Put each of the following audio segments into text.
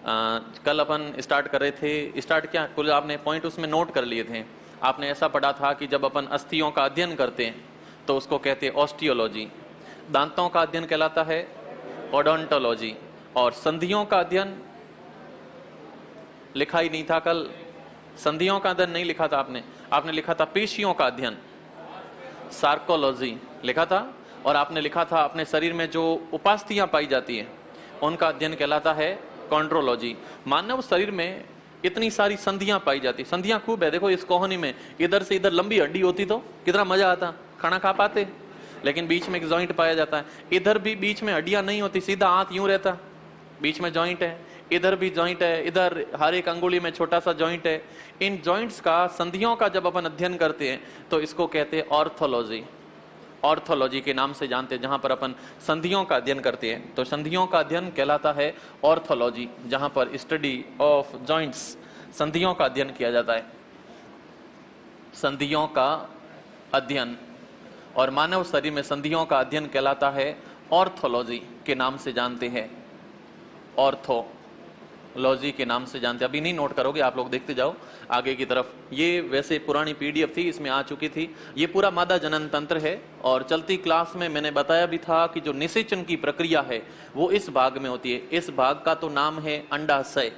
कल अपन स्टार्ट कर रहे थे, स्टार्ट क्या कुल आपने पॉइंट उसमें नोट कर लिए थे। आपने ऐसा पढ़ा था कि जब अपन अस्थियों का अध्ययन करते हैं तो उसको कहते हैं ऑस्टियोलॉजी, दांतों का अध्ययन कहलाता है ओडोंटोलॉजी, और संधियों का अध्ययन लिखा ही नहीं था कल, संधियों का अध्ययन नहीं लिखा था आपने, आपने लिखा था पेशियों का अध्ययन, सार्कोलॉजी लिखा था, और आपने लिखा था अपने शरीर में जो उपास्थियां पाई जाती हैं उनका अध्ययन कहलाता है कॉन्ड्रोलॉजी। मानव शरीर में इतनी सारी संधियां पाई जाती, संधियां खूब है। देखो इस कोहनी में इधर से इधर लंबी हड्डी होती तो कितना मजा आता, खाना खा पाते, लेकिन बीच में एक जॉइंट पाया जाता है। इधर भी बीच में हड्डियां नहीं होती, सीधा हाथ यूं रहता, बीच में जॉइंट है, इधर भी जॉइंट है, इधर हर एक अंगुली में छोटा सा जॉइंट है। इन जॉइंट्स का, संधियों का जब अपन अध्ययन करते हैं तो इसको कहते हैं ऑर्थोलॉजी, ऑर्थोलॉजी के नाम से जानते हैं। जहां पर अपन संधियों का अध्ययन करते हैं तो संधियों का अध्ययन कहलाता है ऑर्थोलॉजी, जहां पर स्टडी ऑफ जॉइंट्स, संधियों का अध्ययन किया जाता है, संधियों का अध्ययन। और मानव शरीर में संधियों का अध्ययन कहलाता है ऑर्थोलॉजी के नाम से जानते हैं, ऑर्थोलॉजी के नाम से जानते हैं। अभी नहीं नोट करोगे आप लोग, देखते जाओ आगे की तरफ। ये वैसे पुरानी पीडीएफ थी, इसमें आ चुकी थी। ये पूरा मादा जनन तंत्र है, और चलती क्लास में मैंने बताया भी था कि जो निषेचन की प्रक्रिया है वो इस भाग में होती है। इस भाग का तो नाम है अंडाशय,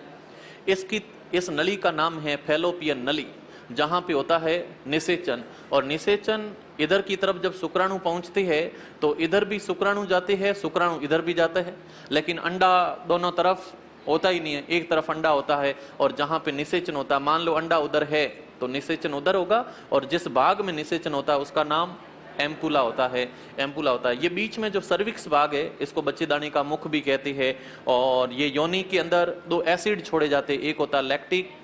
इस नली का नाम है फैलोपियन नली, जहां पे होता है निषेचन। और निषेचन इधर की तरफ जब शुक्राणु पहुंचती है तो इधर भी शुक्राणु जाते हैं, शुक्राणु इधर भी जाता है, लेकिन अंडा दोनों तरफ होता ही नहीं है, एक तरफ अंडा होता है। और जहां पे निषेचन होता है, मान लो अंडा उधर है तो निषेचन उधर होगा, और जिस भाग में निषेचन होता है उसका नाम एम्पुला होता है, एम्पुला होता है। ये बीच में जो सर्विक्स भाग है इसको बच्चेदानी का मुख भी कहते हैं। और ये योनि के अंदर दो एसिड छोड़े जाते हैं, एक होता है लैक्टिक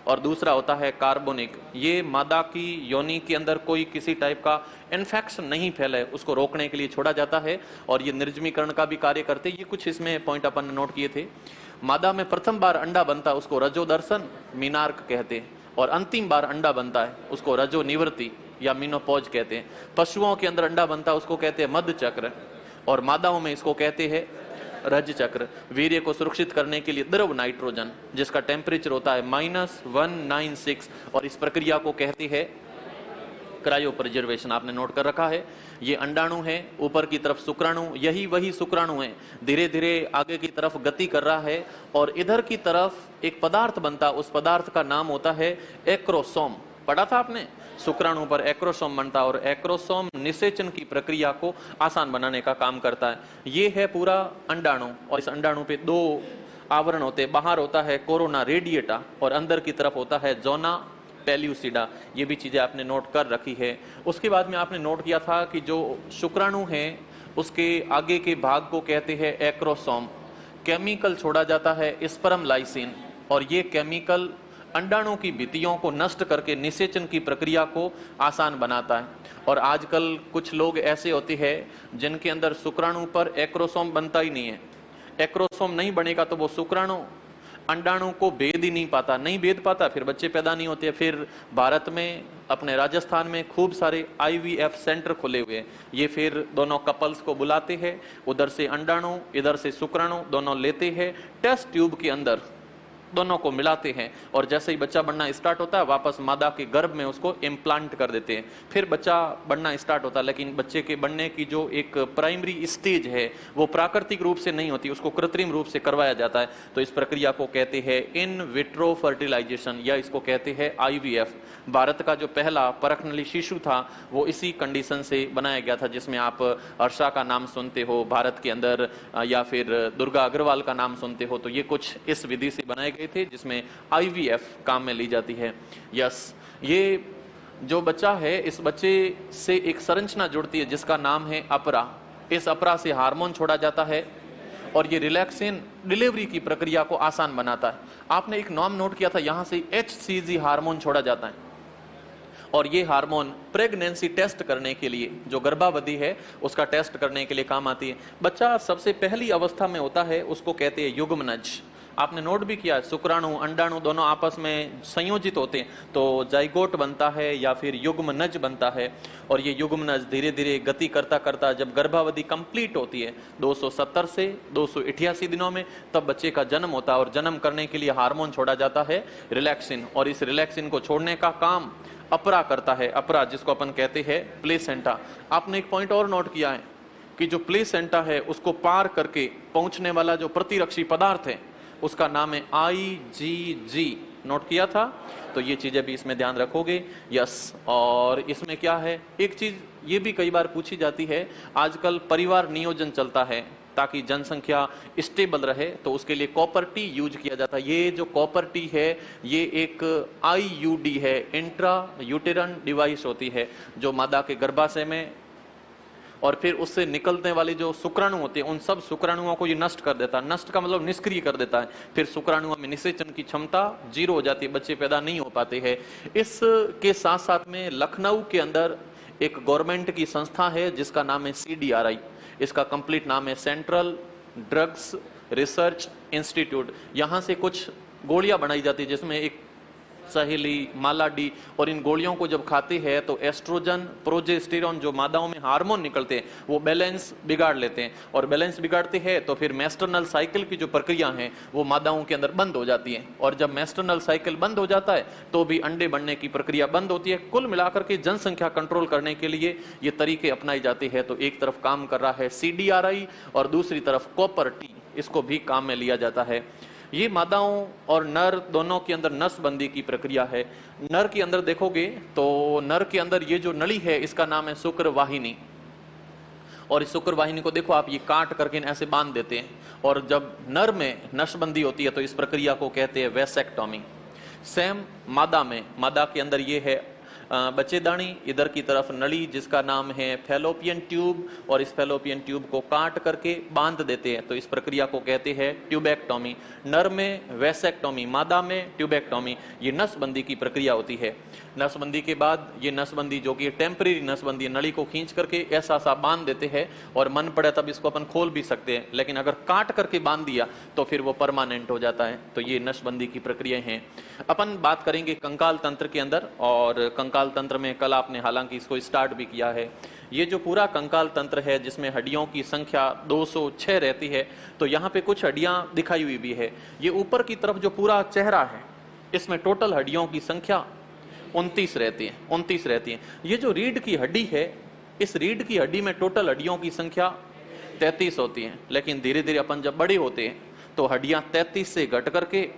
और दूसरा होता है कार्बोनिक। ये मादा की योनि के अंदर कोई किसी टाइप का इन्फेक्शन नहीं फैले उसको रोकने के लिए छोड़ा जाता है, और ये निर्जमीकरण का भी कार्य करते हैं। ये कुछ इसमें पॉइंट अपन ने नोट किए थे। मादा में प्रथम बार अंडा बनता है उसको रजोदर्शन मीनार्क कहते हैं, और अंतिम बार अंडा बनता है उसको रजो निवृत्ति या मीनोपॉज कहते हैं। पशुओं के अंदर अंडा बनता है उसको कहते हैं मध्य चक्र, और मादाओं में इसको कहते हैं रज चक्र। वीर्य को सुरक्षित करने के लिए द्रव नाइट्रोजन, जिसका टेम्परेचर होता है -196, और इस प्रक्रिया को कहते हैं क्रायो प्रिजर्वेशन। आपने नोट कर रखा है। ये अंडाणु है, ऊपर की तरफ शुक्राणु, यही वही शुक्राणु है, धीरे धीरे आगे की तरफ गति कर रहा है, और इधर की तरफ एक पदार्थ बनता, उस पदार्थ का नाम होता है एक्रोसोम। पढ़ा था आपने, शुक्राणु पर एक्रोसोम बनता, और एक्रोसोम निषेचन की प्रक्रिया को आसान बनाने का काम करता है। ये है पूरा अंडाणु, और इस अंडाणु पे दो आवरण होते हैं, बाहर होता है कोरोना रेडिएटा और अंदर की तरफ होता है जोना पेल्यूसिडा। ये भी चीजें आपने नोट कर रखी है। उसके बाद में आपने नोट किया था कि जो शुक्राणु है उसके आगे के भाग को कहते हैं एक्रोसोम। केमिकल छोड़ा जाता है स्पर्म लाइसिन, और ये केमिकल अंडाणु की भित्तियों को नष्ट करके निषेचन की प्रक्रिया को आसान बनाता है। और आजकल कुछ लोग ऐसे होते हैं जिनके अंदर शुक्राणु पर एक्रोसोम बनता ही नहीं है। एक्रोसोम नहीं बनेगा तो वो शुक्राणु अंडाणु को भेद ही नहीं पाता, नहीं भेद पाता, फिर बच्चे पैदा नहीं होते। फिर भारत में अपने राजस्थान में खूब सारे IVF सेंटर खुले हुए हैं। ये फिर दोनों कपल्स को बुलाते हैं, उधर से अंडाणु इधर से शुक्राणु दोनों लेते हैं, टेस्ट ट्यूब के अंदर दोनों को मिलाते हैं, और जैसे ही बच्चा बढ़ना स्टार्ट होता है वापस मादा के गर्भ में उसको इम्प्लांट कर देते हैं। फिर बच्चा बढ़ना स्टार्ट होता है, लेकिन बच्चे के बढ़ने की जो एक प्राइमरी स्टेज है वो प्राकृतिक रूप से नहीं होती, उसको कृत्रिम रूप से करवाया जाता है। तो इस प्रक्रिया को कहते हैं इन विट्रो फर्टिलाइजेशन, या इसको कहते हैं IVF। भारत का जो पहला परखनली शिशु था वो इसी कंडीशन से बनाया गया था, जिसमें आप हर्षा का नाम सुनते हो भारत के अंदर, या फिर दुर्गा अग्रवाल का नाम सुनते हो। तो ये कुछ इस विधि से बनाए गए थे जिसमें IVF काम में ली जाती है। यस, ये जो बच्चा है इस बच्चे से एक संरचना जुड़ती है जिसका नाम है अपरा। इस अपरा से हार्मोन छोड़ा जाता है, और ये रिलैक्सिन डिलीवरी की प्रक्रिया को आसान बनाता है। आपने एक नाम नोट किया था, यहां से HCG हार्मोन छोड़ा जाता है, और ये हार्मोन प्रेगनेंसी टेस्ट करने के लिए, जो गर्भावधि है उसका टेस्ट करने के लिए काम आती है। बच्चा सबसे पहली अवस्था में होता है उसको कहते हैं युग्मनज, आपने नोट भी किया, शुक्राणु अंडाणु दोनों आपस में संयोजित होते हैं तो जाइगोट बनता है या फिर युग्मनज बनता है। और ये युग्मनज धीरे धीरे गति करता करता जब गर्भावधि कंप्लीट होती है 270 से 288 दिनों में, तब बच्चे का जन्म होता है। और जन्म करने के लिए हार्मोन छोड़ा जाता है रिलैक्सिन, और इस रिलैक्सिन को छोड़ने का काम अपरा करता है। अपरा जिसको अपन कहते हैं प्लेसेंटा। आपने एक पॉइंट और नोट किया है कि जो प्लेसेंटा है उसको पार करके पहुंचने वाला जो प्रतिरक्षी पदार्थ है उसका नाम है IgG। नोट किया था? तो ये चीजें भी इसमें ध्यान रखोगे। यस, और इसमें क्या है, एक चीज ये भी कई बार पूछी जाती है, आजकल परिवार नियोजन चलता है ताकि जनसंख्या स्टेबल रहे, तो उसके लिए कॉपर टी यूज किया जाता है। ये जो कॉपर टी है ये एक IUD है, इंट्रा यूटेरन डिवाइस होती है, जो मादा के गर्भाशय में और फिर उससे निकलने वाले जो शुक्राणु होते हैं उन सब शुक्राणुओं को ये नष्ट कर देता है। नष्ट का मतलब निष्क्रिय कर देता है। फिर शुक्राणुओं में निषेचन की क्षमता 0 हो जाती है, बच्चे पैदा नहीं हो पाते हैं। इसके साथ साथ में लखनऊ के अंदर एक गवर्नमेंट की संस्था है जिसका नाम है CDRI। इसका कंप्लीट नाम है सेंट्रल ड्रग्स रिसर्च इंस्टीट्यूट। यहाँ से कुछ गोलियां बनाई जाती है जिसमें एक सहेली, मालाडी, और इन गोलियों को जब खाते हैं तो एस्ट्रोजन, प्रोजेस्टेरॉन जो मादाओं में हार्मोन निकलते हैं वो बैलेंस बिगाड़ लेते हैं, और बैलेंस बिगाड़ते हैं तो फिर मेस्टर्नल साइकिल की जो प्रक्रिया है वो मादाओं के अंदर बंद हो जाती है। और जब मेस्टर्नल साइकिल बंद हो जाता है तो भी अंडे बनने की प्रक्रिया बंद होती है। कुल मिलाकर के जनसंख्या कंट्रोल करने के लिए ये तरीके अपनाए जाते हैं। तो एक तरफ काम कर रहा है CDRI और दूसरी तरफ कॉपर टी, इसको भी काम में लिया जाता है। ये मादाओं और नर दोनों के अंदर नसबंदी की प्रक्रिया है। नर के अंदर देखोगे तो नर के अंदर ये जो नली है इसका नाम है शुक्रवाहिनी, और इस शुक्रवाहिनी को देखो आप, ये काट करके ऐसे बांध देते हैं, और जब नर में नसबंदी होती है तो इस प्रक्रिया को कहते हैं वैसेक्टोमी। सेम मादा में, मादा के अंदर ये है बच्चेदानी, इधर की तरफ नली जिसका नाम है फैलोपियन ट्यूब, और इस फैलोपियन ट्यूब को काट करके बांध देते हैं तो इस प्रक्रिया को कहते हैं ट्यूबेक्टोमी। नर में वैसेक्टोमी, मादा में ट्यूबेक्टोमी। ये नसबंदी की प्रक्रिया होती है। नसबंदी के बाद ये नसबंदी जो कि टेम्परेरी नसबंदी, नली को खींच करके ऐसा सा बांध देते हैं, और मन पड़े तब इसको अपन खोल भी सकते हैं, लेकिन अगर काट करके बांध दिया तो फिर वो परमानेंट हो जाता है। तो ये नसबंदी की प्रक्रिया हैं। अपन बात करेंगे कंकाल तंत्र के अंदर, और कंकाल तंत्र में कल आपने हालांकि इसको स्टार्ट भी किया है। ये जो पूरा कंकाल तंत्र है जिसमें हड्डियों की संख्या 206 रहती है, तो यहाँ पे कुछ हड्डियां दिखाई हुई भी है। ये ऊपर की तरफ जो पूरा चेहरा है इसमें टोटल हड्डियों की संख्या 29 रहती है, 29 रहती है। ये जो रीढ़ की हड्डी है, इस रीढ़ की हड्डी में टोटल हड्डियों की संख्या 33 होती है, लेकिन धीरे धीरे अपन जब बड़े होते हैं तो हड्डियां 33 से घट करके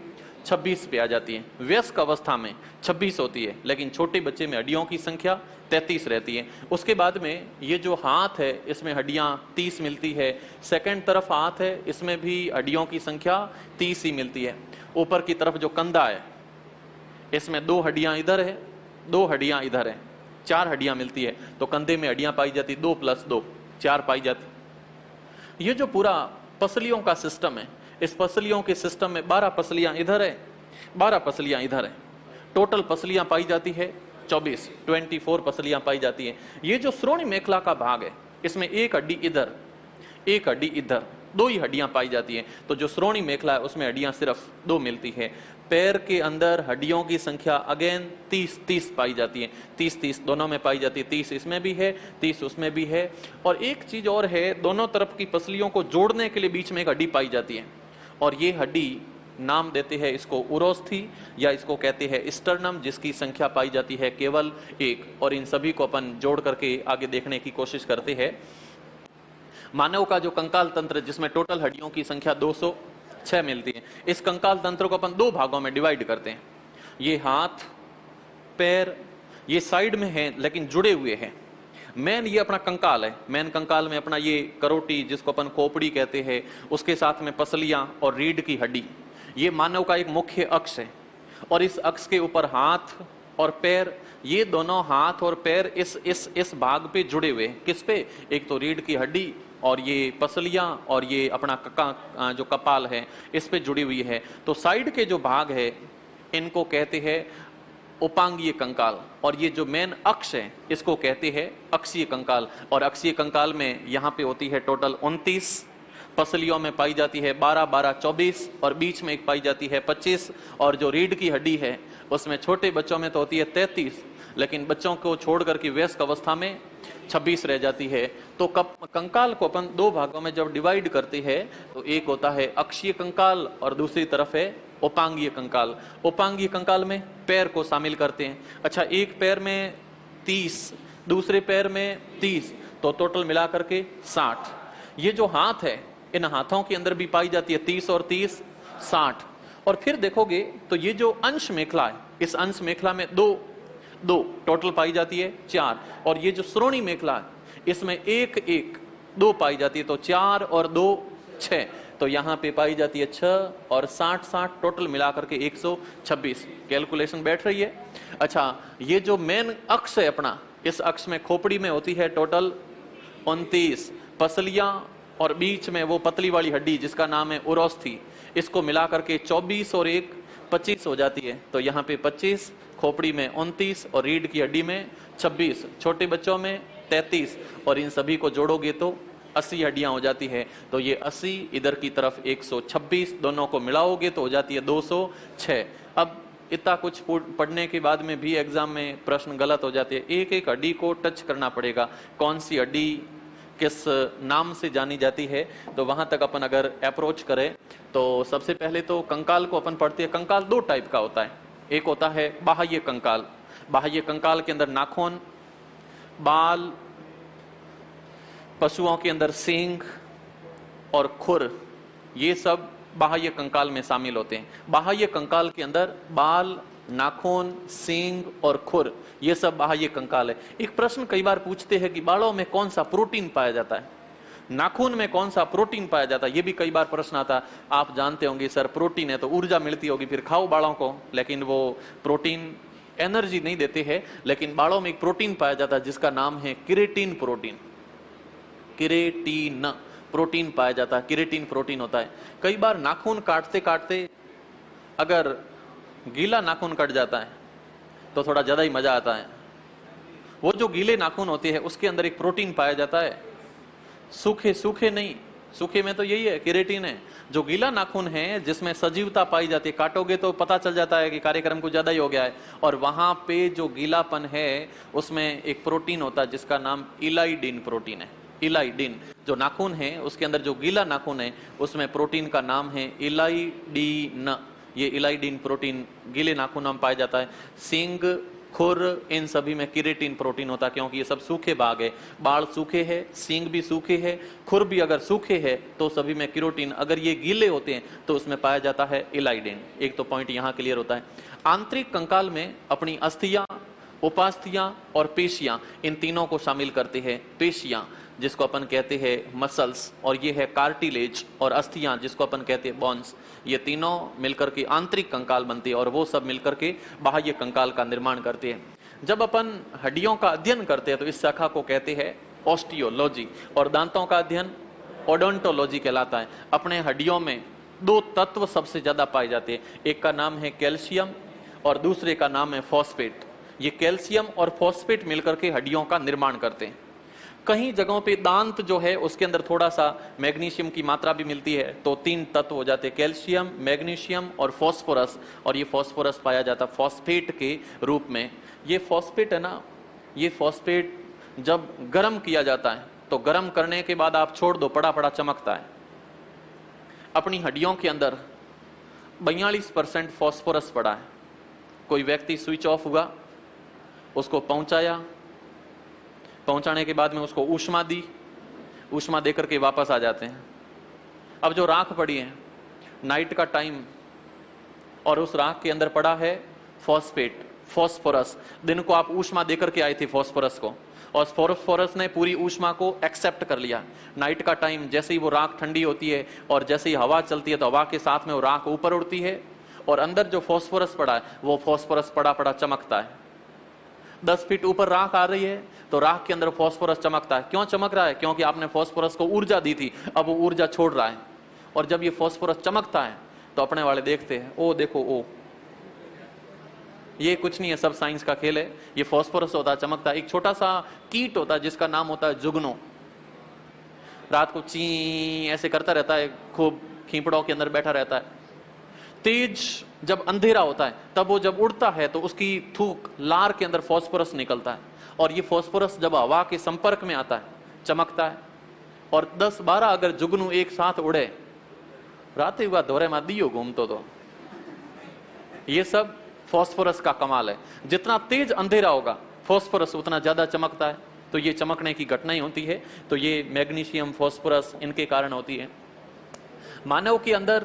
26 पे आ जाती है। वयस्क अवस्था में 26 होती है, लेकिन छोटे बच्चे में हड्डियों की संख्या 33 रहती है। उसके बाद में ये जो हाथ है इसमें हड्डियां 30 मिलती है। सेकंड तरफ हाथ है, इसमें भी हड्डियों की संख्या 30 ही मिलती है। ऊपर की तरफ जो कंधा है इसमें 2 हड्डियां इधर है, 2 हड्डियां इधर है, 4 हड्डियां मिलती है। तो कंधे में हड्डियां पाई जाती 2 + 2 4 पाई जाती। ये जो पूरा पसलियों का सिस्टम है, इस पसलियों के सिस्टम में 12 पसलियां इधर है, 12 पसलियां इधर है। टोटल पसलियां पाई जाती है 24 पसलियां पाई जाती है। ये जो श्रोणी मेखला का भाग है इसमें एक हड्डी इधर, एक हड्डी इधर, 2 ही हड्डियां पाई जाती हैं। तो जो श्रोणी मेखला है उसमें हड्डियां सिर्फ 2 मिलती है। पैर के अंदर हड्डियों की संख्या अगेन 30 पाई जाती है, 30 दोनों में पाई जाती है। 30 इसमें भी है, 30 उसमें भी है। और एक चीज और है, दोनों तरफ की पसलियों को जोड़ने के लिए बीच में एक हड्डी पाई जाती है, और ये हड्डी नाम देते हैं इसको उरोस्थी, या इसको कहते हैं स्टर्नम, जिसकी संख्या पाई जाती है केवल 1। और इन सभी को अपन जोड़ करके आगे देखने की कोशिश करते हैं। मानव का जो कंकाल तंत्र जिसमें टोटल हड्डियों की संख्या 206 मिलती है, इस कंकाल तंत्र को अपन 2 भागों में डिवाइड करते हैं। ये हाथ पैर ये साइड में है लेकिन जुड़े हुए हैं। मेन ये अपना कंकाल है, मेन कंकाल में अपना ये करोटी जिसको अपन खोपड़ी कहते हैं, उसके साथ में पसलियां और रीढ़ की हड्डी, ये मानव का एक मुख्य अक्ष है। और इस अक्ष के ऊपर हाथ और पैर, ये दोनों हाथ और पैर इस भाग पे जुड़े हुए हैं। किस पे? एक तो रीढ़ की हड्डी और ये पसलियां और ये अपना जो कपाल है इस पे जुड़ी हुई है। तो साइड के जो भाग है इनको कहते हैं उपांगीय कंकाल, और ये जो मेन अक्ष है इसको कहते हैं अक्षीय कंकाल। और अक्षीय कंकाल में यहाँ पे होती है टोटल 29 पसलियों में पाई जाती है 12, 12, 24 और बीच में एक पाई जाती है 25, और जो रीढ़ की हड्डी है उसमें छोटे बच्चों में तो होती है 33, लेकिन बच्चों को छोड़कर की वयस्क अवस्था में 26 रह जाती है। तो कंकाल को अपन दो भागों में जब डिवाइड करते हैं तो एक होता है अक्षीय कंकाल और दूसरी तरफ है उपांगीय कंकाल। उपांगीय कंकाल में पैर को शामिल करते हैं। अच्छा, एक पैर में 30, दूसरे पैर में 30, तो टोटल मिलाकर के 60। ये जो हाथ है, इन हाथों के अंदर भी पाई जाती है 30 और 30 60। और फिर देखोगे तो ये जो अंश मेखला है, इस अंश मेखला में दो टोटल पाई जाती है 4, और ये जो श्रोणी मेखला है इसमें एक एक 2 पाई जाती है, तो 4 और 2 6, तो यहाँ पे पाई जाती है 6 और 60 60, टोटल मिलाकर के 126। कैलकुलेशन बैठ रही है। अच्छा, ये जो मेन अक्ष है अपना, इस अक्ष में खोपड़ी में होती है टोटल 29, पसलियां और बीच में वो पतली वाली हड्डी जिसका नाम है उरोस्थी, इसको मिलाकर के 24 और 1 25 हो जाती है। तो यहाँ पे 25, खोपड़ी में 29 और रीढ़ की हड्डी में 26, छोटे बच्चों में 33, और इन सभी को जोड़ोगे तो 80 हड्डियां हो जाती है। तो ये 80, इधर की तरफ 126, दोनों को मिलाओगे तो हो जाती है 206। अब इतना कुछ पढ़ने के बाद में भी एग्जाम में प्रश्न गलत हो जाते हैं। एक एक हड्डी को टच करना पड़ेगा, कौन सी हड्डी किस नाम से जानी जाती है, तो वहां तक अपन अगर अप्रोच करें तो सबसे पहले तो कंकाल को अपन पढ़ते हैं। कंकाल 2 टाइप का होता है। एक होता है बाह्य कंकाल। बाह्य कंकाल के अंदर नाखून, बाल, पशुओं के अंदर सींग और खुर, ये सब बाह्य कंकाल में शामिल होते हैं। बाह्य कंकाल के अंदर बाल, नाखून, सींग और खुर, ये सब बाह्य कंकाल है। एक प्रश्न कई बार पूछते हैं कि बालों में कौन सा प्रोटीन पाया जाता है, नाखून में कौन सा प्रोटीन पाया जाता है, ये भी कई बार प्रश्न आता है। आप जानते होंगे सर प्रोटीन है तो ऊर्जा मिलती होगी, फिर खाओ बालों को, लेकिन वो प्रोटीन एनर्जी नहीं देते हैं। लेकिन बालों में एक प्रोटीन पाया जाता है जिसका नाम है किरेटिन प्रोटीन। किरेटिन प्रोटीन पाया जाता है, किरेटिन प्रोटीन होता है। कई बार नाखून काटते काटते अगर गीला नाखून कट जाता है तो थोड़ा ज्यादा ही मजा आता है। वो जो गीले नाखून होते हैं उसके अंदर एक प्रोटीन पाया जाता है, सूखे नहीं, सूखे में तो यही है, किरेटिन है। जो गीला नाखून है जिसमें सजीवता पाई जाती है, काटोगे तो पता चल जाता है कि कार्यक्रम कुछ ज्यादा ही हो गया है, और वहां पे जो गीलापन है उसमें एक प्रोटीन होता है जिसका नाम इलाइडिन प्रोटीन है। इलाइडिन, जो नाखून है उसके अंदर जो गीला नाखून है उसमें प्रोटीन का नाम है इलाइडिन। ये इलाइडिन प्रोटीन गीले नाखूनों में पाया जाता है। सींग, खुर, इन सभी में किरेटिन प्रोटीन होता है, क्योंकि ये सब सूखे भाग है। बाल सूखे है, सींग भी सूखे है, खुर भी अगर सूखे है तो सभी में किरोटिन, अगर ये गीले होते हैं तो उसमें पाया जाता है इलाइडिन। एक तो पॉइंट यहाँ क्लियर होता है। आंतरिक कंकाल में अपनी अस्थियां, उपास्थियां और पेशियां, इन तीनों को शामिल करते हैं। पेशियां जिसको अपन कहते हैं मसल्स, और ये है कार्टिलेज, और अस्थियां जिसको अपन कहते हैं बॉन्स, ये तीनों मिलकर के आंतरिक कंकाल बनती है, और वो सब मिलकर के बाह्य कंकाल का निर्माण करते हैं। जब अपन हड्डियों का अध्ययन करते हैं तो इस शाखा को कहते हैं ऑस्टियोलॉजी, और दांतों का अध्ययन ओडोंटोलॉजी कहलाता है। अपने हड्डियों में 2 तत्व सबसे ज्यादा पाए जाते हैं, एक का नाम है कैल्शियम और दूसरे का नाम है फॉस्फेट। ये कैल्शियम और फॉस्फेट मिलकर के हड्डियों का निर्माण करते हैं। कहीं जगहों पे दांत जो है उसके अंदर थोड़ा सा मैग्नीशियम की मात्रा भी मिलती है, तो 3 तत्व हो जाते हैं, कैल्शियम, मैग्नीशियम और फॉस्फोरस, और ये फॉस्फोरस पाया जाता है फॉस्फेट के रूप में। ये फॉस्फेट है ना, ये फॉस्फेट जब गर्म किया जाता है तो गर्म करने के बाद आप छोड़ दो, पड़ा पड़ा चमकता है। अपनी हड्डियों के अंदर 42% फॉस्फोरस पड़ा है। कोई व्यक्ति स्विच ऑफ हुआ, उसको पहुंचाने के बाद में उसको ऊष्मा दी, ऊष्मा देकर के वापस आ जाते हैं। अब जो राख पड़ी है नाइट का टाइम, और उस राख के अंदर पड़ा है फॉस्फेट, फॉस्फोरस। दिन को आप ऊष्मा देकर के आए थे फॉस्फोरस को, और फॉस्फोरस ने पूरी ऊष्मा को एक्सेप्ट कर लिया। नाइट का टाइम जैसे ही वो राख ठंडी होती है और जैसे ही हवा चलती है तो हवा के साथ में वो राख ऊपर उड़ती है, और अंदर जो फॉस्फोरस पड़ा है वो फॉस्फोरस पड़ा पड़ा चमकता है। 10 फीट ऊपर राख आ रही है तो राख के अंदर फॉस्फोरस चमकता है। क्यों चमक रहा है? क्योंकि आपने फॉस्फोरस को ऊर्जा दी थी, अब वो ऊर्जा छोड़ रहा है। और जब ये फॉस्फोरस चमकता है तो अपने वाले देखते हैं, ओ देखो, ओ ये कुछ नहीं है, सब साइंस का खेल है। ये फॉस्फोरस होता है, चमकता है। एक छोटा सा कीट होता है जिसका नाम होता है जुगनू। रात को ची ऐसे करता रहता है, खूब खींपड़ों के अंदर बैठा रहता है। तेज जब अंधेरा होता है तब वो जब उड़ता है तो उसकी थूक लार के अंदर फॉस्फोरस निकलता है, और ये फॉस्फोरस जब हवा के संपर्क में आता है चमकता है। और 10-12 अगर जुगनू एक साथ उड़े, राते हुआ दौरे में दियो घूमतो तो ये सब फॉस्फोरस का कमाल है। जितना तेज अंधेरा होगा फॉस्फोरस उतना ज्यादा चमकता है, तो ये चमकने की घटनाएं होती है। तो ये मैग्नीशियम, फॉस्फोरस इनके कारण होती है। मानव के अंदर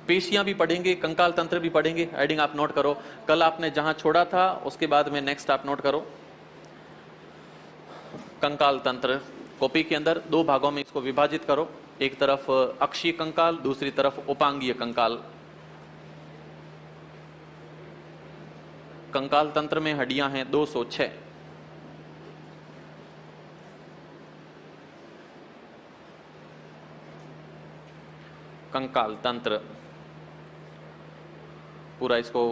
पेशियां भी पढ़ेंगे, कंकाल तंत्र भी पढ़ेंगे। हेडिंग आप नोट करो, कल आपने जहां छोड़ा था उसके बाद में नेक्स्ट आप नोट करो। कंकाल तंत्र कॉपी के अंदर 2 भागों में इसको विभाजित करो, एक तरफ अक्षीय कंकाल, दूसरी तरफ उपांगीय कंकाल। कंकाल तंत्र में हड्डियां हैं 206। कंकाल तंत्र पूरा इसको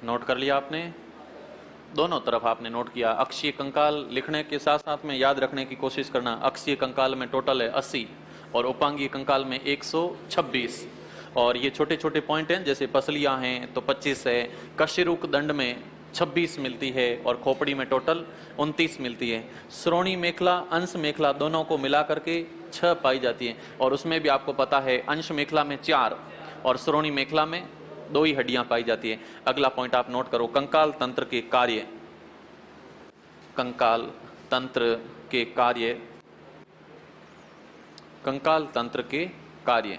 नोट कर लिया आपने, दोनों तरफ आपने नोट किया। अक्षीय कंकाल लिखने के साथ साथ में याद रखने की कोशिश करना। अक्षीय कंकाल में टोटल है 80 और उपांगीय कंकाल में 126। और ये छोटे छोटे पॉइंट हैं, जैसे पसलियां हैं तो 25 है, कशेरुक दंड में 26 मिलती है और खोपड़ी में टोटल 29 मिलती है। श्रोणी मेखला, अंश मेखला दोनों को मिला करके 6 पाई जाती है, और उसमें भी आपको पता है अंश मेखला में 4 और श्रोणी मेखला में 2 ही हड्डियां पाई जाती है। अगला पॉइंट आप नोट करो, कंकाल तंत्र के कार्य। कंकाल तंत्र के कार्य, कंकाल तंत्र के कार्य।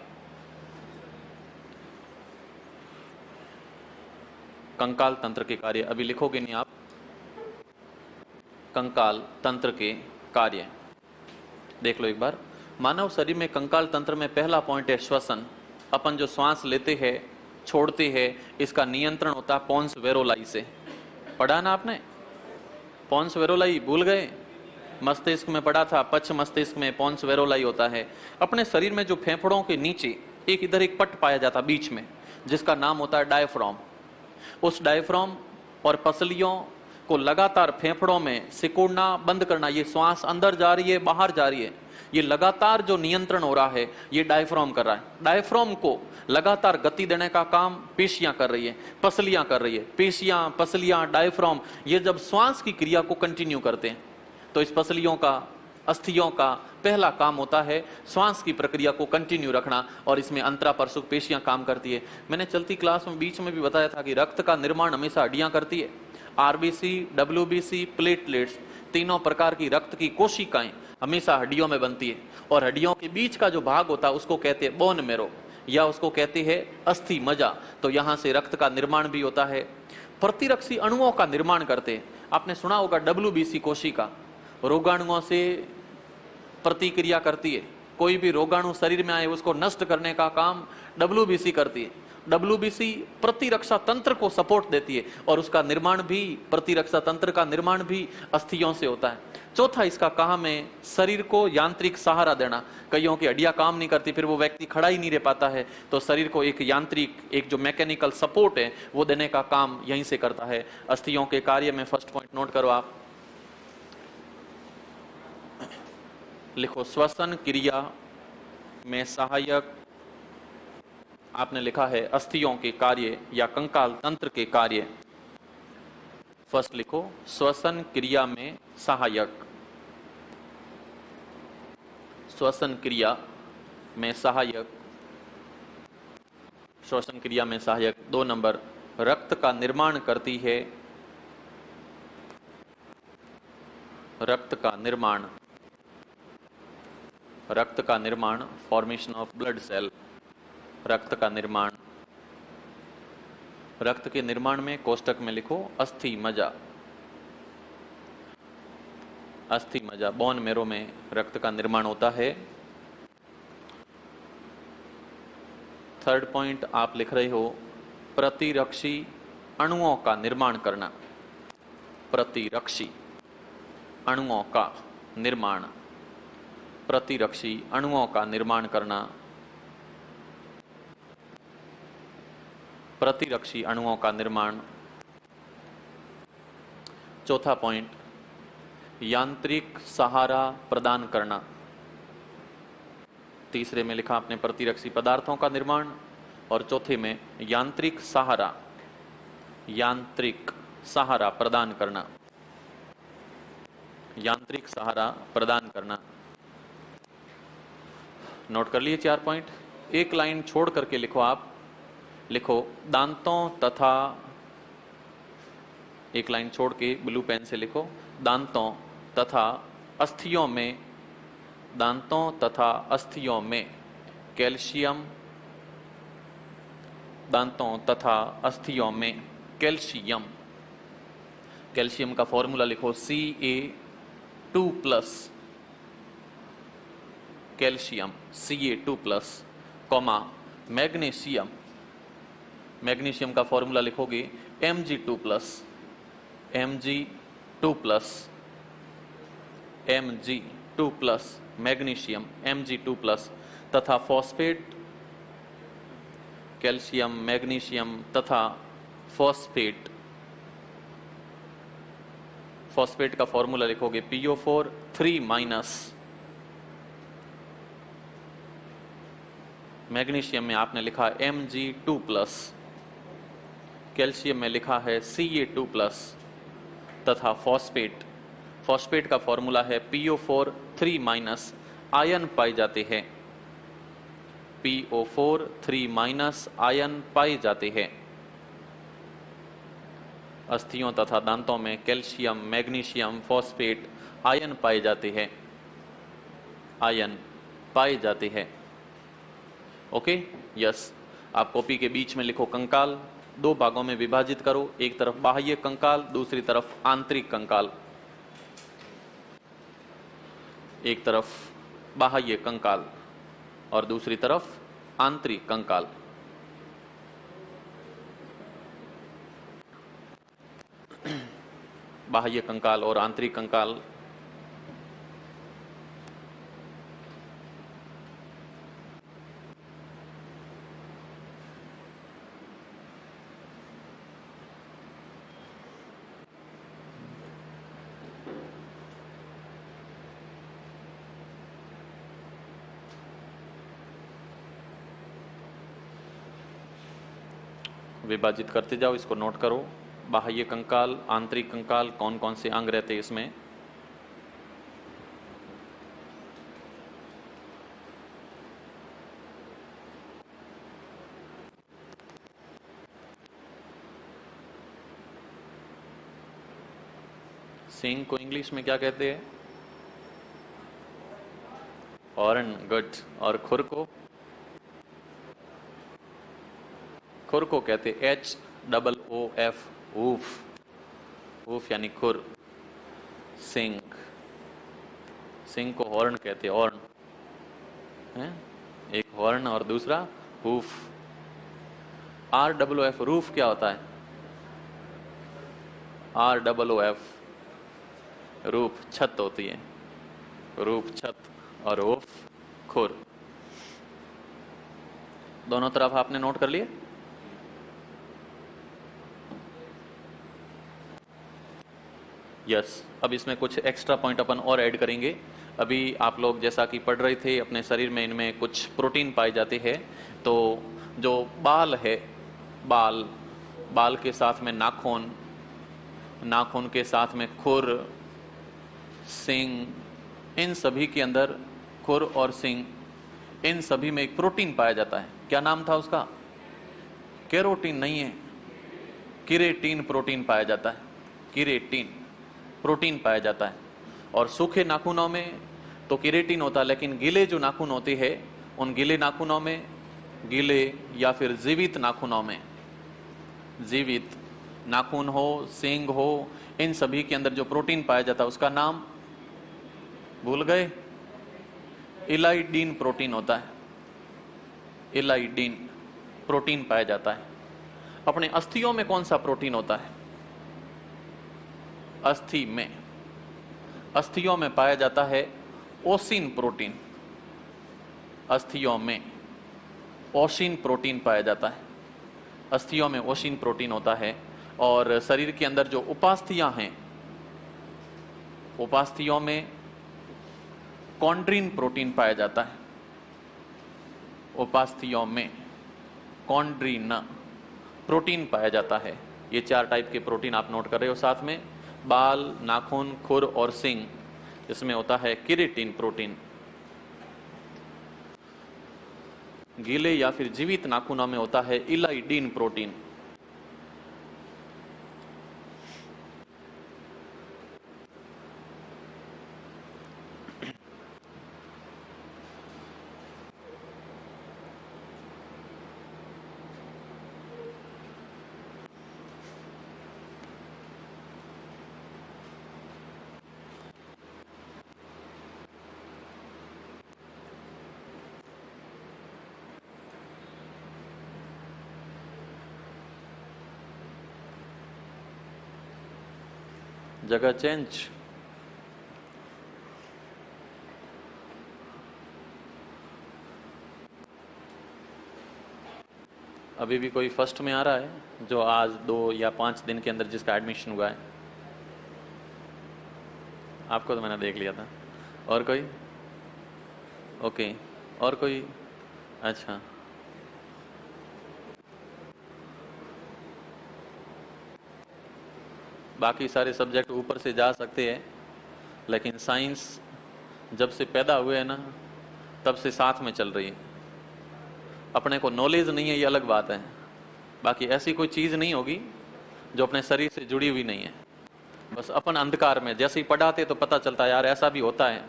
कंकाल तंत्र के कार्य अभी लिखोगे नहीं आप। कंकाल तंत्र के कार्य देख लो एक बार। मानव शरीर में कंकाल तंत्र में पहला पॉइंट है श्वसन। अपन जो श्वास लेते हैं छोड़ते हैं, इसका नियंत्रण होता है पोन्स वेरोलाई से। पढ़ा ना आपने? पोन्स वेरोलाई भूल गए? मस्तिष्क में पढ़ा था, पश्च मस्तिष्क में पोन्स वेरोलाई होता है। अपने शरीर में जो फेफड़ों के नीचे एक इधर एक पट पाया जाता बीच में, जिसका नाम होता है डायफ्राम। उस डायफ्राम और पसलियों को लगातार फेफड़ों में सिकुड़ना, बंद करना, ये श्वास अंदर जा रही है बाहर जा रही है, ये लगातार जो नियंत्रण हो रहा है ये डायफ्राम कर रहा है। डायफ्राम को लगातार गति देने का काम पेशियां कर रही है, पसलियां कर रही है। पेशियां, पसलियां, डायफ्राम ये जब श्वास की क्रिया को कंटिन्यू करते हैं तो इस पसलियों का, अस्थियों का पहला काम होता है श्वास की प्रक्रिया को कंटिन्यू रखना, और इसमें अंतरापरसुक पेशियां काम करती है। मैंने चलती क्लास में बीच में भी बताया था कि रक्त का निर्माण हमेशा हड्डियां करती है। आरबीसी, डब्ल्यूबीसी, प्लेटलेट्स, तीनों प्रकार की रक्त की कोशिकाएं हमेशा हड्डियों में बनती है, और हड्डियों के बीच का जो भाग होता है उसको कहते हैं बोन मेरो, या उसको कहते हैं अस्थि मज्जा। तो यहां से रक्त का निर्माण भी होता है। प्रतिरक्षी अणुओं का निर्माण करते हैं। आपने सुना होगा WBC कोशिका रोगाणुओं से प्रतिक्रिया करती है। कोई भी रोगाणु शरीर में आए उसको नष्ट करने का काम WBC करती है। WBC प्रतिरक्षा तंत्र को सपोर्ट देती है और उसका निर्माण भी, प्रतिरक्षा तंत्र का निर्माण भी अस्थियों से होता है। चौथा इसका काम है शरीर को यांत्रिक सहारा देना। कईयों की हड्डियां काम नहीं करती, फिर वो व्यक्ति खड़ा ही नहीं रह पाता है, तो शरीर को एक यांत्रिक, एक जो मैकेनिकल सपोर्ट है वो देने का काम यहीं से करता है। अस्थियों के कार्य में फर्स्ट पॉइंट नोट करो आप, लिखो श्वसन क्रिया में सहायक। आपने लिखा है अस्थियों के कार्य या कंकाल तंत्र के कार्य। फर्स्ट लिखो श्वसन क्रिया में सहायक, श्वसन क्रिया में सहायक, श्वसन क्रिया में सहायक। 2 नंबर, रक्त का निर्माण करती है, रक्त का निर्माण, रक्त का निर्माण, फॉर्मेशन ऑफ ब्लड सेल, रक्त का निर्माण। रक्त के निर्माण में कोष्टक में लिखो अस्थि मज्जा, अस्थि मज्जा, बोन मेरो में रक्त का निर्माण होता है। थर्ड पॉइंट आप लिख रहे हो प्रतिरक्षी अणुओं का निर्माण करना, प्रतिरक्षी अणुओं का निर्माण, प्रतिरक्षी अणुओं का निर्माण करना, प्रतिरक्षी अणुओं का निर्माण। चौथा पॉइंट यांत्रिक सहारा प्रदान करना। तीसरे में लिखा आपने प्रतिरक्षी पदार्थों का निर्माण और चौथे में यांत्रिक सहारा, यांत्रिक सहारा प्रदान करना, यांत्रिक सहारा प्रदान करना। नोट कर लिए 4 पॉइंट। एक लाइन छोड़ करके लिखो आप, लिखो दांतों तथा, एक लाइन छोड़ के ब्लू पेन से लिखो दांतों तथा अस्थियों में, दांतों तथा अस्थियों में कैल्शियम, दांतों तथा अस्थियों में कैल्शियम। कैल्शियम का फॉर्मूला लिखो Ca2+, calcium Ca2+, comma magnesium, magnesium का फॉर्मूला लिखोगे Mg2+, Mg2+, Mg2+, magnesium Mg2+, तथा फॉस्फेट, कैल्शियम, मैग्नीशियम तथा फॉस्फेट। फॉस्फेट का फॉर्मूला लिखोगे PO4 3-। मैग्नीशियम में आपने लिखा Mg2+, कैल्शियम में लिखा है Ca2+, तथा फॉस्फेट, फॉस्फेट का फॉर्मूला है PO4 3-। आयन पाए जाते हैं, PO4 3- आयन पाए जाते हैं। अस्थियों तथा दांतों में कैल्शियम, मैग्नीशियम, फॉस्फेट आयन पाए जाते हैं, आयन पाए जाते हैं। Okay, yes. आप कॉपी के बीच में लिखो कंकाल, 2 भागों में विभाजित करो, एक तरफ बाह्य कंकाल, दूसरी तरफ आंतरिक कंकाल। एक तरफ बाह्य कंकाल और दूसरी तरफ आंतरिक कंकाल। बाह्य कंकाल और आंतरिक कंकाल। विभाजित करते जाओ, इसको नोट करो। बाह्य कंकाल, आंतरिक कंकाल, कौन कौन से अंग रहते हैं इसमें। सींग को इंग्लिश में क्या कहते हैं? Horn, good. और खुर को? खुर को कहते HOOF, ऊफ, ऊफ यानी खुर। सिंग, सिंग को हॉर्न कहते हैं, हॉर्न है, एक हॉर्न और दूसरा हूफ। ROOF, रूफ क्या होता है? ROOF, रूफ छत होती है, रूफ छत, और ओफ खुर। दोनों तरफ आपने नोट कर लिए? यस। अब इसमें कुछ एक्स्ट्रा पॉइंट अपन और ऐड करेंगे। अभी आप लोग जैसा कि पढ़ रहे थे, अपने शरीर में इनमें कुछ प्रोटीन पाए जाते हैं। तो जो बाल है, बाल, बाल के साथ में नाखून, नाखून के साथ में खुर, सिंग, इन सभी के अंदर, खुर और सिंग, इन सभी में एक प्रोटीन पाया जाता है। क्या नाम था उसका? केरोटीन नहीं है, किरेटिन प्रोटीन पाया जाता है। किरेटिन प्रोटीन पाया जाता है। और सूखे नाखूनों में तो किरेटिन होता है, लेकिन गीले जो नाखून होते हैं, उन गीले नाखूनों में, गीले या फिर जीवित नाखूनों में, जीवित नाखून हो, सींग हो, इन सभी के अंदर जो प्रोटीन पाया जाता है उसका नाम भूल गए? इलाइडीन प्रोटीन होता है। इलाइडीन प्रोटीन पाया जाता है। अपने अस्थियों में कौन सा प्रोटीन होता है? अस्थि में, अस्थियों में पाया जाता है ओसिन प्रोटीन। अस्थियों में ओसिन प्रोटीन पाया जाता है। अस्थियों में ओसिन प्रोटीन होता है। और शरीर के अंदर जो उपास्थियां हैं, उपास्थियों में कॉन्ड्रिन प्रोटीन पाया जाता है। उपास्थियों में कॉन्ड्रिन प्रोटीन पाया जाता है। ये 4 टाइप के प्रोटीन आप नोट कर रहे हो साथ में। बाल, नाखून, खुर और सिंग, इसमें होता है किरेटिन प्रोटीन। गीले या फिर जीवित नाखूनों में होता है इलाइडीन प्रोटीन। जगह चेंज। अभी भी कोई फर्स्ट में आ रहा है जो आज 2 या 5 दिन के अंदर जिसका एडमिशन हुआ है? आपको तो मैंने देख लिया था। और कोई? ओके, और कोई? अच्छा, बाकी सारे सब्जेक्ट ऊपर से जा सकते हैं, लेकिन साइंस जब से पैदा हुए है ना, तब से साथ में चल रही है। अपने को नॉलेज नहीं है, ये अलग बात है। बाकी ऐसी कोई चीज नहीं होगी जो अपने शरीर से जुड़ी हुई नहीं है। बस अपन अंधकार में, जैसे ही पढ़ाते तो पता चलता है यार ऐसा भी होता है।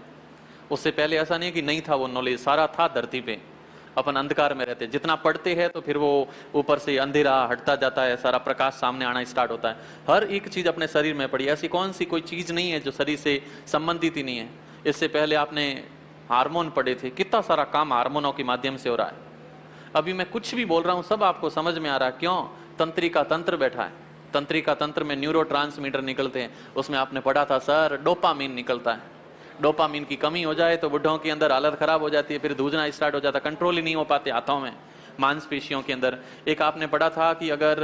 उससे पहले ऐसा नहीं कि नहीं था, वो नॉलेज सारा था धरती पे। अपन अंधकार में रहते, जितना पढ़ते हैं तो फिर वो ऊपर से अंधेरा हटता जाता है, सारा प्रकाश सामने आना स्टार्ट होता है। हर एक चीज अपने शरीर में पड़ी। ऐसी कौन सी कोई चीज नहीं है जो शरीर से संबंधित ही नहीं है। इससे पहले आपने हार्मोन पढ़े थे, कितना सारा काम हार्मोनों के माध्यम से हो रहा है। अभी मैं कुछ भी बोल रहा हूं सब आपको समझ में आ रहा है। क्यों? तंत्रिका तंत्र बैठा है। तंत्रिका तंत्र में न्यूरोट्रांसमीटर निकलते हैं। उसमें आपने पढ़ा था सर, डोपामीन निकलता है। डोपामीन की कमी हो जाए तो बुढ़ों के अंदर हालत खराब हो जाती है, फिर दूजना स्टार्ट हो जाता है, कंट्रोल ही नहीं हो पाते हाथों में, मांसपेशियों के अंदर। एक आपने पढ़ा था कि अगर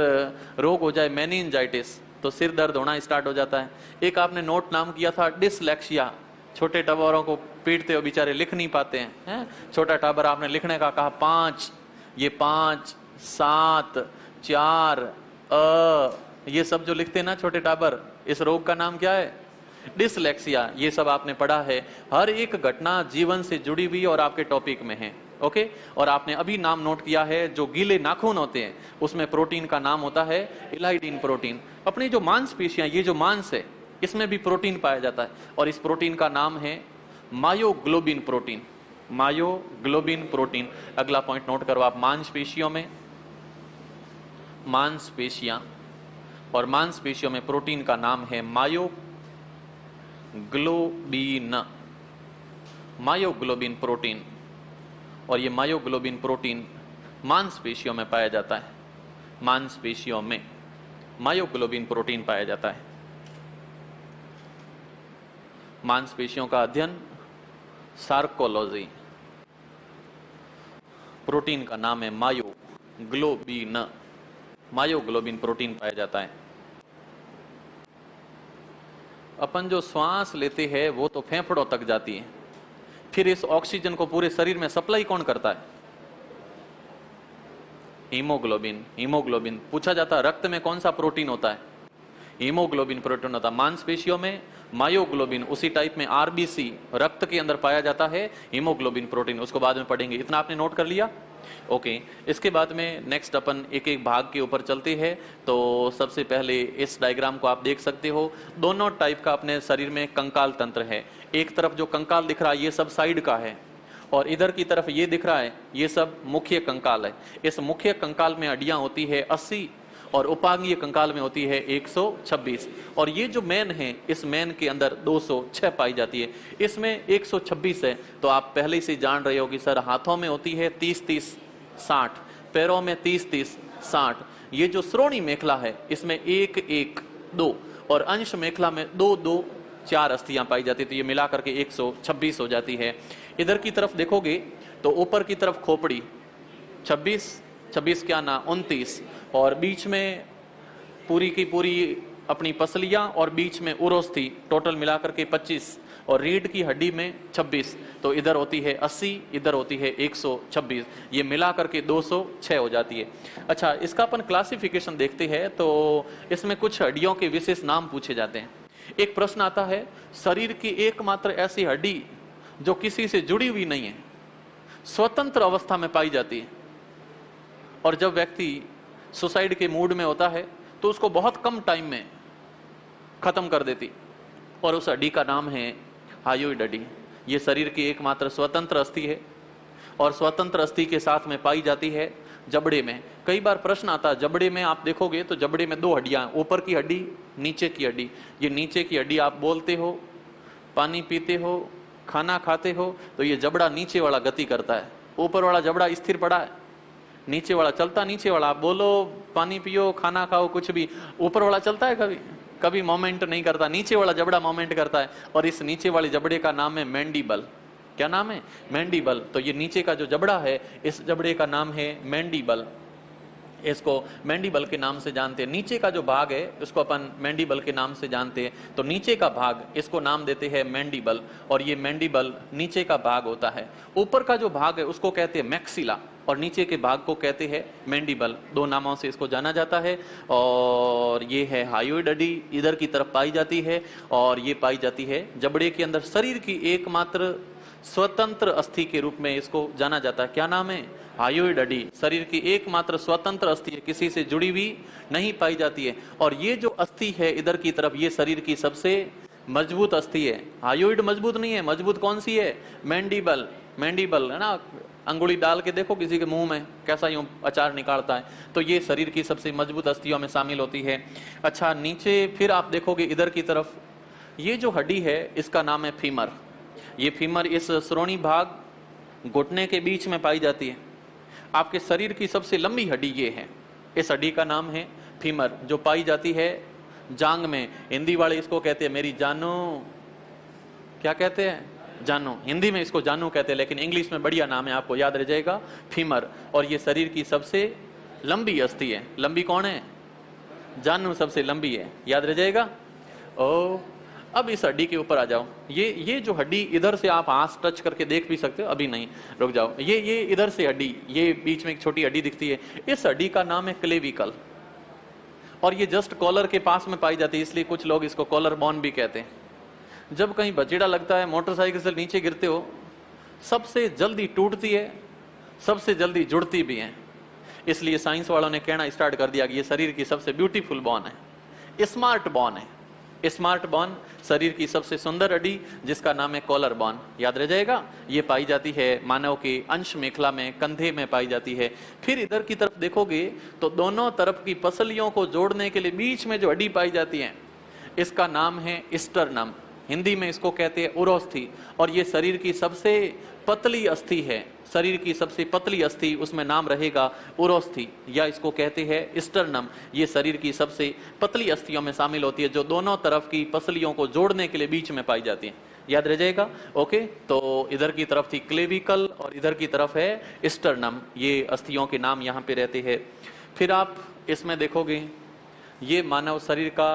रोग हो जाए मेनिंजाइटिस तो सिर दर्द होना स्टार्ट हो जाता है। एक आपने नोट नाम किया था डिसलेक्सिया, छोटे टबरों को पीटते हो, बेचारे लिख नहीं पाते हैं। छोटा टाबर आपने लिखने का कहा 5, ये 5, 7, 4 ये सब जो लिखते हैं ना छोटे टाबर, इस रोग का नाम क्या है? डिसलेक्सिया। ये सब आपने पढ़ा है। हर एक घटना जीवन से जुड़ी हुई और आपके टॉपिक में है। ओके। और आपने अभी नाम नोट किया है, जो गीले नाखून होते हैं उसमें प्रोटीन का नाम होता है इलाइडीन प्रोटीन। अपनी जो मांसपेशियां, ये जो मांस है, इसमें भी प्रोटीन पाया जाता है और इस प्रोटीन का नाम है मायोग्लोबिन प्रोटीन। Myoglobin protein. अगला पॉइंट नोट करो आप, मांसपेशियों में, मांसपेशियां, और मांसपेशियों में प्रोटीन का नाम है मायोग्लोबिन। मायोग्लोबिन प्रोटीन, और ये मायोग्लोबिन प्रोटीन मांसपेशियों में पाया जाता है। मांसपेशियों में मायोग्लोबिन प्रोटीन पाया जाता है। मांसपेशियों का अध्ययन सार्कोलॉजी। प्रोटीन का नाम है मायोग्लोबिन। मायोग्लोबिन प्रोटीन पाया जाता है। अपन जो श्वास लेते हैं वो तो फेफड़ों तक जाती है, फिर इस ऑक्सीजन को पूरे शरीर में सप्लाई कौन करता है? हीमोग्लोबिन। हीमोग्लोबिन पूछा जाता है रक्त में कौन सा प्रोटीन होता है? हीमोग्लोबिन प्रोटीन होता है। मांसपेशियों में मायोग्लोबिन, उसी टाइप में आरबीसी रक्त के अंदर पाया जाता है हीमोग्लोबिन प्रोटीन, उसको बाद में पढ़ेंगे। इतना आपने नोट कर लिया? ओके। इसके बाद में नेक्स्ट अपन एक एक भाग के ऊपर चलते हैं। तो सबसे पहले इस डायग्राम को आप देख सकते हो, दोनों टाइप का अपने शरीर में कंकाल तंत्र है। एक तरफ जो कंकाल दिख रहा है ये सब साइड का है, और इधर की तरफ ये दिख रहा है ये सब मुख्य कंकाल है। इस मुख्य कंकाल में हड्डियां होती है 80 और उपांगीय कंकाल में होती है 126, और ये जो मैन है इस मैन के अंदर 206 पाई जाती है। इसमें 126 है तो आप पहले से जान रहे हो कि सर हाथों में होती है 30-30 60, पैरों में 30-30 60। ये जो श्रोणी मेखला है इसमें 1-1 2, और अंश मेखला में 2-2 4 अस्थियां पाई जाती है। तो ये मिला करके 126 हो जाती है। इधर की तरफ देखोगे तो ऊपर की तरफ खोपड़ी 26 क्या ना 29, और बीच में पूरी की पूरी अपनी पसलियां और बीच में उरोस्थी, टोटल मिलाकर के 25, और रीढ़ की हड्डी में 26। तो इधर होती है 80, इधर होती है 126, ये मिला करके 206 हो जाती है। अच्छा, इसका अपन क्लासिफिकेशन देखते हैं तो इसमें कुछ हड्डियों के विशेष नाम पूछे जाते हैं। एक प्रश्न आता है, शरीर की एकमात्र ऐसी हड्डी जो किसी से जुड़ी हुई नहीं है, स्वतंत्र अवस्था में पाई जाती है, और जब व्यक्ति सुसाइड के मूड में होता है तो उसको बहुत कम टाइम में खत्म कर देती, और उस हड्डी का नाम है हायोइड हड्डी। ये शरीर की एकमात्र स्वतंत्र अस्थि है, और स्वतंत्र अस्थि के साथ में पाई जाती है जबड़े में। कई बार प्रश्न आता है, जबड़े में आप देखोगे तो जबड़े में 2 हड्डियां, ऊपर की हड्डी, नीचे की हड्डी। ये नीचे की हड्डी, आप बोलते हो, पानी पीते हो, खाना खाते हो तो ये जबड़ा नीचे वाला गति करता है। ऊपर वाला जबड़ा स्थिर पड़ा है, नीचे वाला चलता। नीचे वाला आप बोलो, पानी पियो, खाना खाओ, कुछ भी, ऊपर वाला चलता है कभी कभी मोमेंट नहीं करता, नीचे वाला जबड़ा मोमेंट करता है। और इस नीचे वाले जबड़े का नाम है मैंडिबल। क्या नाम है? मैंडिबल। तो ये नीचे का जो जबड़ा है इस जबड़े का नाम है मैंडिबल। इसको मैंडिबल के नाम से जानते हैं। नीचे का जो भाग है उसको अपन मैंडिबल के नाम से जानते हैं। तो नीचे का भाग इसको नाम देते हैं मैंडिबल, और ये मैंडिबल नीचे का भाग होता है। ऊपर का जो भाग है उसको कहते हैं मैक्सिला, और नीचे के भाग को कहते हैं मैंडिबल। 2 नामों से इसको जाना जाता है। और ये है हायोइड हड्डी, इधर की तरफ पाई जाती है, और ये पाई जाती है जबड़े के अंदर। शरीर की एकमात्र स्वतंत्र अस्थि के रूप में इसको जाना जाता है। क्या नाम है? हायोइड हड्डी। शरीर की एकमात्र स्वतंत्र अस्थि है, किसी से जुड़ी हुई नहीं पाई जाती है। और ये जो अस्थि है इधर की तरफ, ये शरीर की सबसे मजबूत अस्थि है। हायोइड मजबूत नहीं है, मजबूत कौन सी है? मैंडिबल। मैंडिबल है ना, अंगुली डाल के देखो किसी के मुंह में कैसा यूं अचार निकालता है, तो ये शरीर की सबसे मजबूत अस्थियों में शामिल होती है। अच्छा, नीचे फिर आप देखोगे इधर की तरफ, ये जो हड्डी है इसका नाम है फीमर। ये फीमर इस श्रोणी भाग घुटने के बीच में पाई जाती है। आपके शरीर की सबसे लंबी हड्डी ये है, इस हड्डी का नाम है फीमर, जो पाई जाती है जांग में। हिंदी वाले इसको कहते हैं मेरी जानू। क्या कहते हैं? जानू। हिंदी में इसको जानू कहते हैं, लेकिन इंग्लिश में बढ़िया नाम है, आपको याद रह जाएगा, फीमर। और ये शरीर की सबसे लंबी अस्थि है। लंबी कौन है? जानू सबसे लंबी है, याद रह जाएगा। ओ, अब इस हड्डी के ऊपर आ जाओ। ये जो हड्डी, इधर से आप हाथ टच करके देख भी सकते हो, अभी नहीं, रुक जाओ। ये इधर से हड्डी, ये बीच में एक छोटी हड्डी दिखती है, इस हड्डी का नाम है क्लेविकल, और ये जस्ट कॉलर के पास में पाई जाती है, इसलिए कुछ लोग इसको कॉलर बोन भी कहते हैं। जब कहीं बचेड़ा लगता है, मोटरसाइकिल से नीचे गिरते हो, सबसे जल्दी टूटती है, सबसे जल्दी जुड़ती भी है। इसलिए साइंस वालों ने कहना स्टार्ट कर दिया कि ये शरीर की सबसे ब्यूटीफुल बोन है, स्मार्ट बोन है। स्मार्ट बोन शरीर की सबसे सुंदर हड्डी जिसका नाम है कॉलर बोन, याद रह जाएगा। ये पाई जाती है मानव के अंश मेखला में, कंधे में पाई जाती है। फिर इधर की तरफ देखोगे तो दोनों तरफ की पसलियों को जोड़ने के लिए बीच में जो हड्डी पाई जाती है इसका नाम है स्टर्नम, हिंदी में इसको कहते हैं उरोस्थि। और ये शरीर की सबसे पतली अस्थि है, शरीर की सबसे पतली अस्थि, उसमें नाम रहेगा उरोस्थि या इसको कहते हैं स्टर्नम। ये शरीर की सबसे पतली अस्थियों में शामिल होती है जो दोनों तरफ की पसलियों को जोड़ने के लिए बीच में पाई जाती है, याद रह जाएगा। ओके, तो इधर की तरफ थी क्लेविकल और इधर की तरफ है स्टर्नम, ये अस्थियों के नाम यहाँ पे रहते हैं। फिर आप इसमें देखोगे ये मानव शरीर का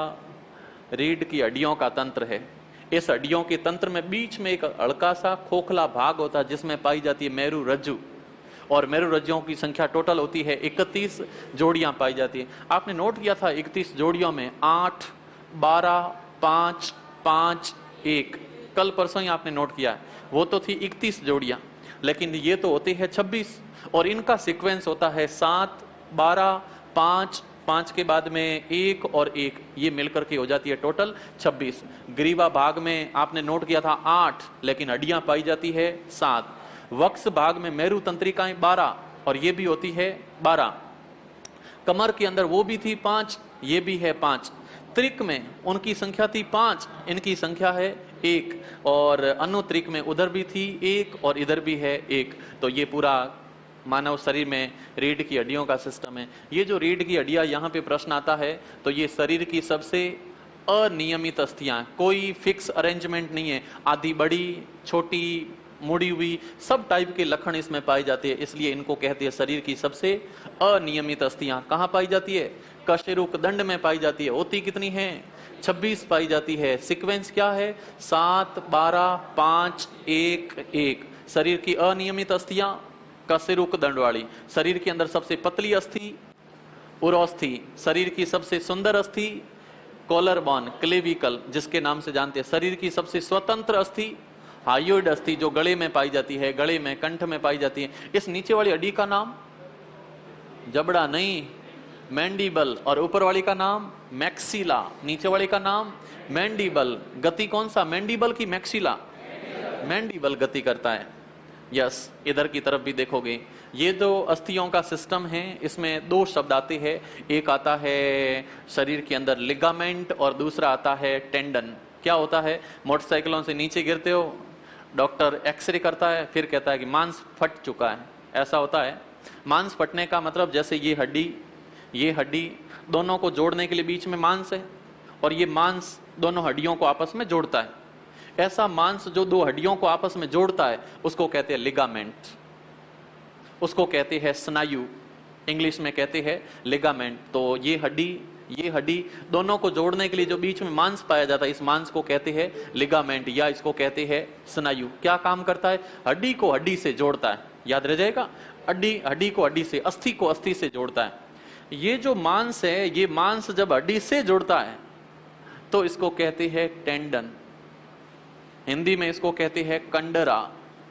रीढ़ की हड्डियों का तंत्र है। इस हड्डियों के तंत्र में बीच में एक हल्का सा खोखला भाग होता है जिसमें पाई जाती है मेरु रज्जु, और मेरु रज्जुओं की संख्या टोटल होती है 31 जोड़ियां पाई जाती है। आपने नोट किया था 31 जोड़ियों में 8, 12, 5, 5, 1, कल परसों ही आपने नोट किया है, वो तो थी 31 जोड़ियां, लेकिन ये तो होती है 26 और इनका सीक्वेंस होता है 7, 12, 5, 5 के बाद में 1 और 1, ये मिलकर के हो जाती है टोटल 26। ग्रीवा भाग में आपने नोट किया था 8, लेकिन हड्डियां पाई जाती है 7। वक्ष भाग में मेरु तंत्रिकाएं 12 और ये भी होती है 12। कमर के अंदर वो भी थी 5, ये भी है 5। त्रिक में उनकी संख्या थी 5, इनकी संख्या है 1, और अनुत्रिक में उधर भी थी 1 और इधर भी है 1। तो ये पूरा मानव शरीर में रीढ़ की हड्डियों का सिस्टम है। ये जो रीढ़ की हड्डियां यहाँ पे प्रश्न आता है तो ये शरीर की सबसे अनियमित अस्थियां, कोई फिक्स अरेंजमेंट नहीं है, आधी बड़ी, छोटी, मुड़ी हुई, सब टाइप के लक्षण इसमें पाए जाते हैं, इसलिए इनको कहते हैं शरीर की सबसे अनियमित अस्थियां। कहाँ पाई जाती है? कशेरुक दंड में पाई जाती है। होती कितनी है? 26 पाई जाती है। सीक्वेंस क्या है? 7, 12, 5, 1, 1। शरीर की अनियमित अस्थियां कशेरुक दंड वाली, शरीर के अंदर सबसे पतली अस्थि उरोस्थि, शरीर की सबसे सुंदर अस्थि कॉलर बोन क्लेविकल जिसके नाम से जानते हैं, शरीर की सबसे स्वतंत्र अस्थि हायोइड अस्थि जो गले में पाई जाती है, गले में, कंठ में पाई जाती है। इस नीचे वाली हड्डी का नाम जबड़ा नहीं, मैंडिबल, और ऊपर वाली का नाम मैक्सिला, नीचे वाली का नाम मैंडिबल। गति कौन सा? मैंडिबल की मैक्सिला? मैंडिबल गति करता है। यस, इधर की तरफ भी देखोगे ये जो अस्थियों का सिस्टम है इसमें 2 शब्द आते हैं, एक आता है शरीर के अंदर लिगामेंट और दूसरा आता है टेंडन। क्या होता है? मोटरसाइकिलों से नीचे गिरते हो, डॉक्टर एक्सरे करता है, फिर कहता है कि मांस फट चुका है, ऐसा होता है। मांस फटने का मतलब जैसे ये हड्डी दोनों को जोड़ने के लिए बीच में मांस है और ये मांस दोनों हड्डियों को आपस में जोड़ता है, ऐसा मांस जो 2 हड्डियों को आपस में जोड़ता है उसको कहते हैं लिगामेंट, उसको कहते हैं स्नायु, इंग्लिश में कहते हैं लिगामेंट। तो ये हड्डी दोनों को जोड़ने के लिए जो बीच में मांस पाया जाता है इस मांस को कहते हैं लिगामेंट या इसको कहते हैं स्नायु। क्या काम करता है? हड्डी को हड्डी से जोड़ता है, याद रह जाएगा। हड्डी को हड्डी से, अस्थि को अस्थि से जोड़ता है। ये जो मांस है, ये मांस जब हड्डी से जुड़ता है तो इसको कहते हैं टेंडन, हिंदी में इसको कहते हैं कंडरा,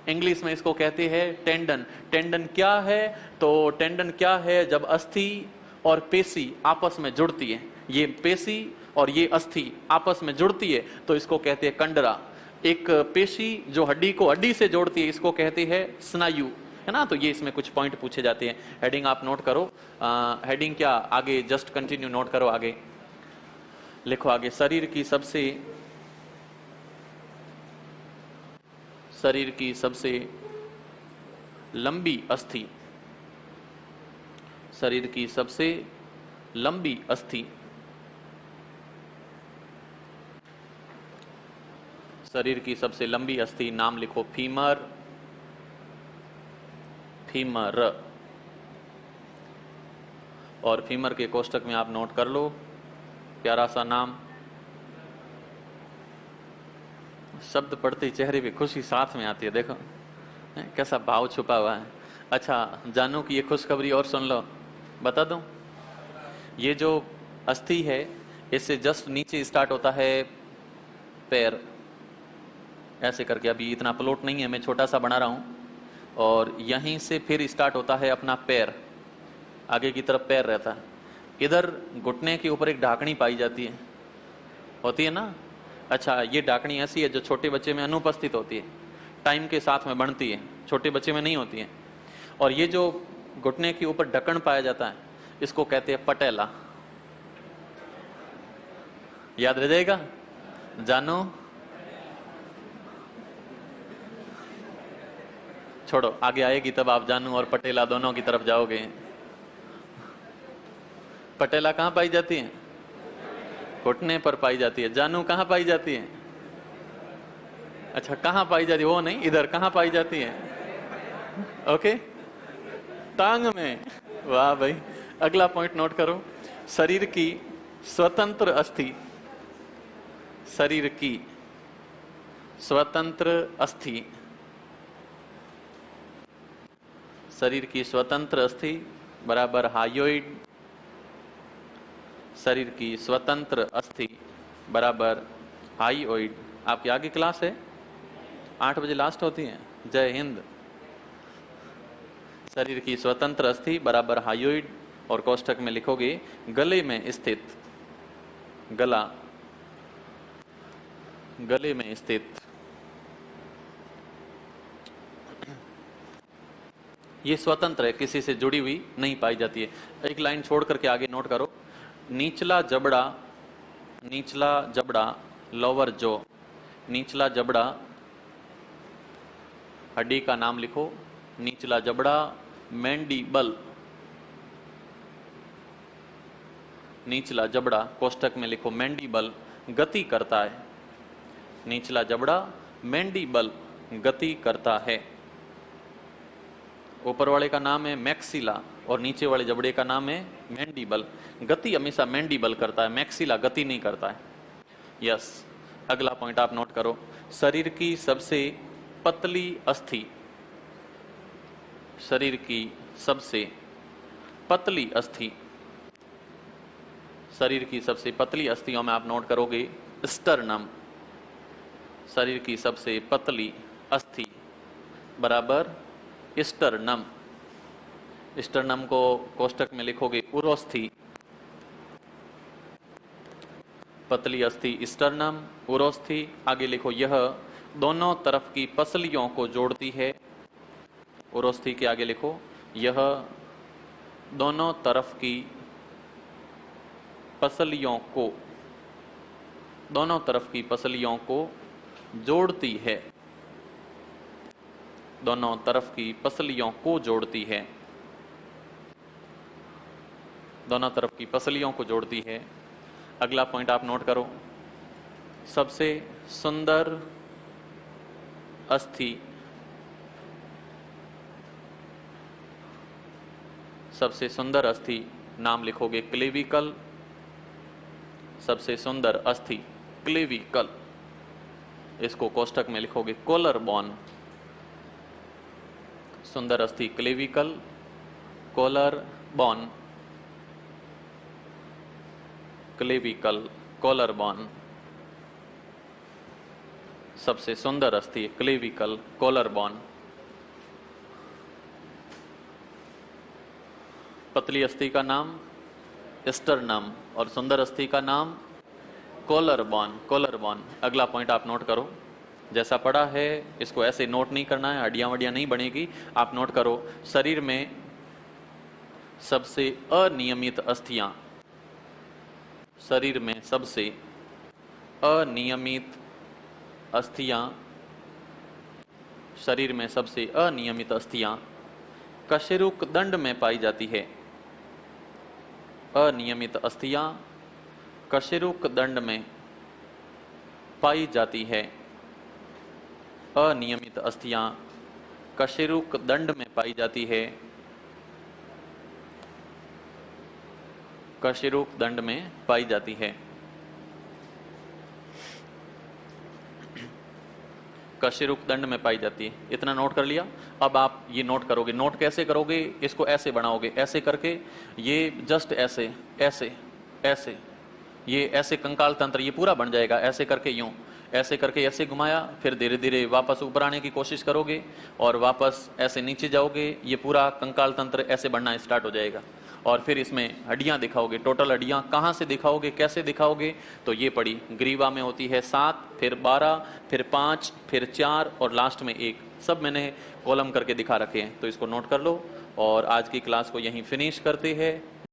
इंग्लिश में इसको कहते हैं टेंडन। टेंडन क्या है? तो टेंडन क्या है? जब अस्थि और पेशी आपस में जुड़ती है, ये पेशी और ये अस्थि आपस में जुड़ती है तो इसको कहते हैं कंडरा। एक पेशी जो हड्डी को हड्डी से जोड़ती है इसको कहते हैं स्नायु, है ना। तो ये इसमें कुछ पॉइंट पूछे जाते हैं, हेडिंग आप नोट करो। हेडिंग क्या, आगे जस्ट कंटिन्यू नोट करो, आगे लिखो। आगे शरीर की सबसे लंबी अस्थि, शरीर की सबसे लंबी अस्थि, शरीर की सबसे लंबी अस्थि नाम लिखो फीमर, फीमर, और फीमर के कोष्टक में आप नोट कर लो प्यारा सा नाम। शब्द पढ़ते ही चेहरे पे खुशी साथ में आती है, देखो कैसा भाव छुपा हुआ है। अच्छा, जानू की ये खुशखबरी और सुन लो, बता दूं। ये जो अस्थि है इससे जस्ट नीचे स्टार्ट होता है पैर, ऐसे करके, अभी इतना प्लॉट नहीं है, मैं छोटा सा बना रहा हूं, और यहीं से फिर स्टार्ट होता है अपना पैर, आगे की तरफ पैर रहता है। इधर घुटने के ऊपर एक ढाकनी पाई जाती है, होती है ना। अच्छा, ये डाकनी ऐसी है जो छोटे बच्चे में अनुपस्थित होती है, टाइम के साथ में बढ़ती है, छोटे बच्चे में नहीं होती है। और ये जो घुटने के ऊपर ढक्कन पाया जाता है, इसको कहते हैं पटेला। याद रह जाएगा? जानो, छोड़ो, आगे आएगी तब आप जानू और पटेला दोनों की तरफ जाओगे। पटेला कहाँ पाई जाती है? घुटने पर पाई जाती है। जानू कहाँ पाई जाती है? अच्छा, कहाँ पाई जाती है? वो नहीं, इधर कहाँ पाई जाती है? ओके, टांग में। वाह भाई, अगला पॉइंट नोट करो। शरीर की स्वतंत्र अस्थि, शरीर की स्वतंत्र अस्थि, शरीर की स्वतंत्र अस्थि बराबर हायोइड। शरीर की स्वतंत्र अस्थि बराबर हाइओइड। आपकी आगे क्लास है, 8 बजे लास्ट होती है। जय हिंद। शरीर की स्वतंत्र अस्थि बराबर हाइयोइड, और कोष्ठक में लिखोगे गले में स्थित, गला, गले में स्थित। ये स्वतंत्र है, किसी से जुड़ी हुई नहीं पाई जाती है। एक लाइन छोड़ करके आगे नोट करो। निचला जबड़ा, निचला जबड़ा, लोअर जो, निचला जबड़ा, हड्डी का नाम लिखो। निचला जबड़ा मैंडीबल, निचला जबड़ा कोष्ठक में लिखो मैंडीबल, गति करता है। निचला जबड़ा मैंडीबल गति करता है। ऊपर वाले का नाम है मैक्सिला और नीचे वाले जबड़े का नाम है मैंडीबल। गति हमेशा मैंडीबल करता है, मैक्सिला गति नहीं करता है। यस, अगला पॉइंट आप नोट करो। शरीर की सबसे पतली अस्थि, शरीर की सबसे पतली अस्थि, शरीर की सबसे पतली अस्थियों में आप नोट करोगे स्टर्नम। शरीर की सबसे पतली अस्थि बराबर स्टर्नम। स्टर्नम को कोष्ठक में लिखोगे उरोस्थि। पतली अस्थि स्टर्नम, उरोस्थि। आगे लिखो यह दोनों तरफ की पसलियों को जोड़ती है। उरोस्थि के आगे लिखो यह दोनों तरफ की पसलियों को, दोनों तरफ की पसलियों को जोड़ती है, दोनों तरफ की पसलियों को जोड़ती है, दोनों तरफ की पसलियों को जोड़ती है। अगला पॉइंट आप नोट करो। सबसे सुंदर अस्थि, सबसे सुंदर अस्थि नाम लिखोगे क्लेविकल। सबसे सुंदर अस्थि क्लेविकल, इसको कोष्ठक में लिखोगे कॉलर बोन। सुंदर अस्थि clavicle, collar bone, clavicle, collar bone. सबसे सुंदर अस्थि क्लेविकल, कॉलर बोन। पतली अस्थि का नाम स्टर्नम और सुंदर अस्थि का नाम कॉलर बोन, कॉलर बोन। अगला पॉइंट आप नोट करो। जैसा पढ़ा है इसको ऐसे नोट नहीं करना है, हड्डियां वड्डियां नहीं बनेगी। आप नोट करो, शरीर में सबसे अनियमित अस्थियां, शरीर में सबसे अनियमित अस्थियां, शरीर में सबसे अनियमित अस्थियां कशेरुक दंड में पाई जाती है। अनियमित अस्थियां कशेरुक दंड में पाई जाती है। अनियमित अस्थियां कशेरुक दंड में पाई जाती है, कशेरुक दंड में पाई जाती है। कशेरुक दंड में पाई जाती है। इतना नोट कर लिया। अब आप ये नोट करोगे। नोट कैसे करोगे? इसको ऐसे बनाओगे, ऐसे करके ये जस्ट ऐसे ऐसे ऐसे, ये ऐसे कंकाल तंत्र ये पूरा बन जाएगा। ऐसे करके यूं, ऐसे करके ऐसे घुमाया, फिर धीरे धीरे वापस ऊपर आने की कोशिश करोगे और वापस ऐसे नीचे जाओगे। ये पूरा कंकाल तंत्र ऐसे बनना स्टार्ट हो जाएगा। और फिर इसमें हड्डियां दिखाओगे, टोटल हड्डियां कहाँ से दिखाओगे, कैसे दिखाओगे, तो ये पड़ी ग्रीवा में होती है 7, फिर 12, फिर 5, फिर 4 और लास्ट में 1। सब मैंने कॉलम करके दिखा रखे हैं, तो इसको नोट कर लो और आज की क्लास को यहीं फिनिश करते हैं।